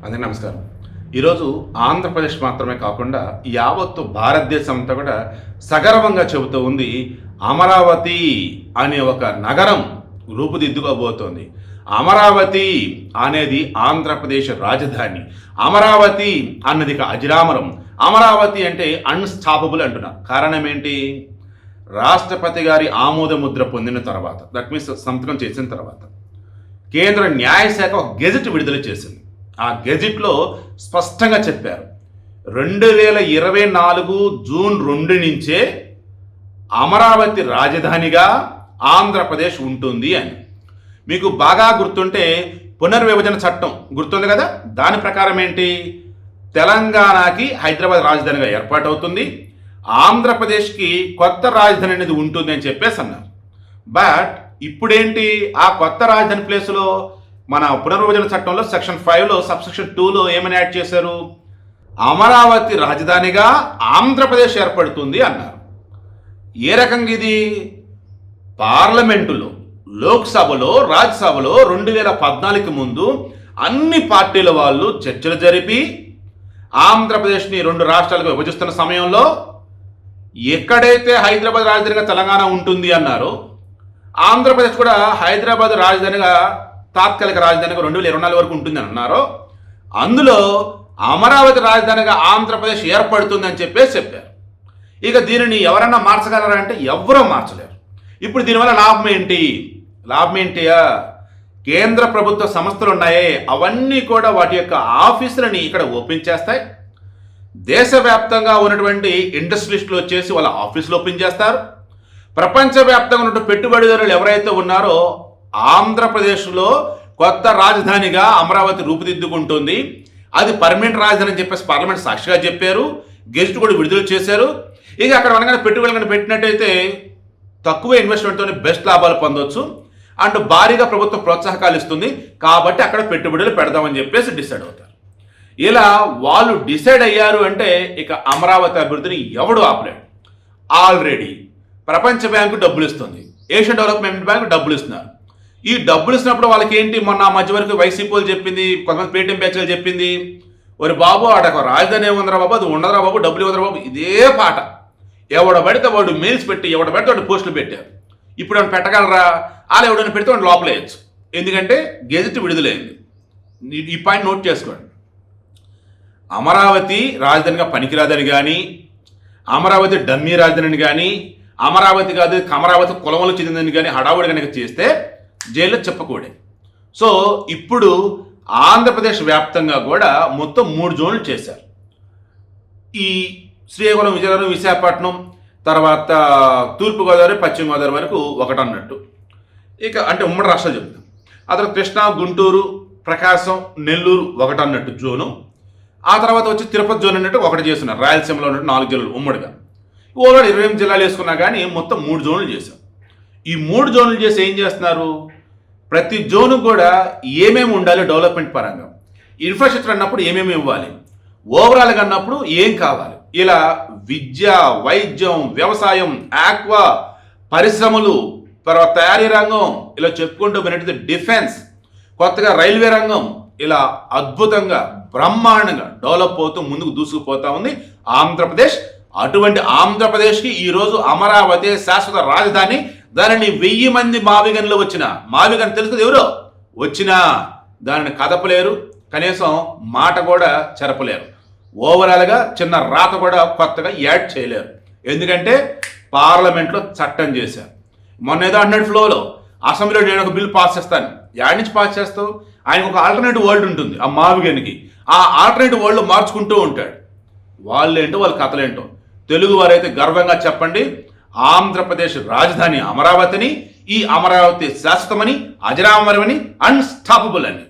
అందరికీ నమస్కారం. ఈరోజు ఆంధ్రప్రదేశ్ మాత్రమే కాకుండా యావత్తు భారతదేశం అంతా కూడా సగర్వంగా చెబుతూ ఉంది, అమరావతి అనే ఒక నగరం రూపుదిద్దుకోబోతోంది. అమరావతి అనేది ఆంధ్రప్రదేశ్ రాజధాని. అమరావతి అన్నది అజరామరం. అమరావతి అంటే అన్స్టాపబుల్ అంటున్నారు. కారణం ఏంటి? రాష్ట్రపతి గారి ఆమోద ముద్ర పొందిన తర్వాత, దట్ మీన్స్ సంతకం చేసిన తర్వాత కేంద్ర న్యాయశాఖ ఒక గెజెట్ విడుదల చేసింది. ఆ గెజెట్లో స్పష్టంగా చెప్పారు, 2024 జూన్ 2 నుంచే అమరావతి రాజధానిగా ఆంధ్రప్రదేశ్ ఉంటుంది అని. మీకు బాగా గుర్తుంటే పునర్విభజన చట్టం గుర్తుంది కదా, దాని ప్రకారం ఏంటి, తెలంగాణకి హైదరాబాద్ రాజధానిగా ఏర్పాటవుతుంది, ఆంధ్రప్రదేశ్కి కొత్త రాజధాని అనేది ఉంటుంది అని చెప్పేసి అన్నారు. బట్ ఇప్పుడేంటి, ఆ కొత్త రాజధాని ప్లేస్లో మన పునర్విభజన చట్టంలో సెక్షన్ 5లో సబ్సెక్షన్ 2లో ఏమని యాడ్ చేశారు, అమరావతి రాజధానిగా ఆంధ్రప్రదేశ్ ఏర్పడుతుంది అన్నారు. ఏ రకంగా ఇది? పార్లమెంటులో, లోక్సభలో, రాజ్యసభలో 2014కి ముందు అన్ని పార్టీల వాళ్ళు చర్చలు జరిపి ఆంధ్రప్రదేశ్ని 2 రాష్ట్రాలుగా విభజిస్తున్న సమయంలో ఎక్కడైతే హైదరాబాద్ రాజధానిగా తెలంగాణ ఉంటుంది అన్నారో, ఆంధ్రప్రదేశ్ కూడా హైదరాబాద్ రాజధానిగా తాత్కాలిక రాజధానిగా 2024 వరకు ఉంటుందని అన్నారో, అందులో అమరావతి రాజధానిగా ఆంధ్రప్రదేశ్ ఏర్పడుతుంది అని చెప్పారు. ఇక దీనిని ఎవరన్నా మార్చగలరా అంటే ఎవరూ మార్చలేరు. ఇప్పుడు దీనివల్ల లాభం ఏంటి? కేంద్ర ప్రభుత్వ సంస్థలు ఉన్నాయే, అవన్నీ కూడా వాటి యొక్క ఆఫీసులని ఇక్కడ ఓపెన్ చేస్తాయి. దేశవ్యాప్తంగా ఉన్నటువంటి ఇండస్ట్రియలిస్టులు వచ్చేసి వాళ్ళ ఆఫీసులు ఓపెన్ చేస్తారు. ప్రపంచవ్యాప్తంగా ఉన్నటువంటి పెట్టుబడిదారులు ఎవరైతే ఉన్నారో, ఆంధ్రప్రదేశ్లో కొత్త రాజధానిగా అమరావతి రూపుదిద్దుకుంటుంది, అది పర్మనెంట్ రాజధాని అని చెప్పేసి పార్లమెంట్ సాక్షిగా చెప్పారు, గెజెట్ కూడా విడుదల చేశారు. ఇక అక్కడ అనగానే పెట్టుబడులు పెట్టినట్టయితే తక్కువ ఇన్వెస్ట్మెంట్తో బెస్ట్ లాభాలు పొందవచ్చు అండ్ భారీగా ప్రభుత్వం ప్రోత్సాహకాలు ఇస్తుంది, కాబట్టి అక్కడ పెట్టుబడులు పెడదామని చెప్పేసి డిసైడ్ అవుతారు. ఇలా వాళ్ళు డిసైడ్ అయ్యారు అంటే ఇక అమరావతి అభివృద్ధిని ఎవడు ఆపలేడు. ఆల్రెడీ ప్రపంచ బ్యాంకు డబ్బులు ఇస్తుంది, ఏషియన్ డెవలప్మెంట్ బ్యాంకు డబ్బులు ఇస్తున్నారు. ఈ డబ్బులు ఇచ్చినప్పుడు వాళ్ళకి ఏంటి, మొన్న మధ్య వరకు వైసీపీలు చెప్పింది, కొంతమంది పేటీఎం బ్యాచ్లు చెప్పింది, ఒరి బాబు ఆడొక రాజధాని ఏముందరా బాబు, అది ఉండదురా బాబు, డబ్బులు ఇవ్వదురా బాబు, ఇదే పాట. ఎవడ పడితే వాడు మెయిల్స్ పెట్టి, ఎవడ పడితే వాడు పోస్టులు పెట్టారు. ఇప్పుడు ఆయన పెట్టగలరా? అలా ఎవడైనా పెడితే వాడు లోపలేయచ్చు, ఎందుకంటే గెజెట్ విడుదలైంది. ఈ పాయింట్ నోట్ చేసుకోండి. అమరావతి రాజధానిగా పనికిరాదని కానీ, అమరావతి డమ్మీ రాజధానిని కానీ, అమరావతి కాదు కమరావతి కులములు చెందిందని కానీ హడావుడి కనుక చేస్తే జైల్లో చెప్పకూడే. సో ఇప్పుడు ఆంధ్రప్రదేశ్ వ్యాప్తంగా కూడా మొత్తం 3 జోన్లు చేశారు. ఈ శ్రీకాకుళం, విజయనగరం, విశాఖపట్నం, తర్వాత తూర్పుగోదావరి, పశ్చిమ గోదావరి వరకు ఒకటి అన్నట్టు. ఇక అంటే ఉమ్మడి రాష్ట్రాలు చెప్తాం. ఆ తర్వాత కృష్ణా, గుంటూరు, ప్రకాశం, నెల్లూరు ఒకటి అన్నట్టు జోను. ఆ తర్వాత వచ్చి తిరుపతి జోన్ అన్నట్టు ఒకటి చేస్తున్నారు. రాయలసీమలో ఉన్నట్టు 4 జిల్లాలు ఉమ్మడిగా. ఓవరాల్ 28 జిల్లాలు వేసుకున్నా కానీ మొత్తం 3 జోన్లు చేశాం. ఈ 3 జోన్లు చేసి ఏం చేస్తున్నారు, ప్రతి జోను కూడా ఏమేమి ఉండాలి డెవలప్మెంట్ పరంగా, ఇన్ఫ్రాస్ట్రక్చర్ అన్నప్పుడు ఏమేమి ఇవ్వాలి, ఓవరాల్గా అన్నప్పుడు ఏం కావాలి, ఇలా విద్య, వైద్యం, వ్యవసాయం, ఆక్వా, పరిశ్రమలు, తర్వాత తయారీ రంగం, ఇలా చెప్పుకుంటూ పోయినట్టు డిఫెన్స్, కొత్తగా రైల్వే రంగం, ఇలా అద్భుతంగా బ్రహ్మాండంగా డెవలప్ అవుతూ ముందుకు దూసుకుపోతా ఉంది ఆంధ్రప్రదేశ్. అటువంటి ఆంధ్రప్రదేశ్కి ఈరోజు అమరావతి శాశ్వత రాజధాని. దానిని 1000 మంది మావిగన్లు వచ్చిన, మావిగన్ తెలుసు ఎవరో వచ్చినా దానిని కదపలేరు, కనీసం మాట కూడా చెరపలేరు. ఓవరాల్గా చిన్న రాత కూడా కొత్తగా యాడ్ చేయలేరు, ఎందుకంటే పార్లమెంట్లో చట్టం చేశారు. మొన్న ఏదో అన్నట్టు ఫ్లోలో అసెంబ్లీలో నేను ఒక బిల్ పాస్ చేస్తాను, యాడ్ నుంచి పాస్ చేస్తావు, ఆయనకు ఒక ఆల్టర్నేటివ్ వరల్డ్ ఉంటుంది ఆ మావిగన్కి, ఆ ఆల్టర్నేటివ్ వరల్డ్ మార్చుకుంటూ ఉంటాడు. వాళ్ళేంటో వాళ్ళ కథలేంటో. తెలుగు వారైతే గర్వంగా చెప్పండి, ఆంధ్రప్రదేశ్ రాజధాని అమరావతిని, ఈ అమరావతి శాశ్వతమని, అజరామరమని, అన్స్టాపబుల్ అని.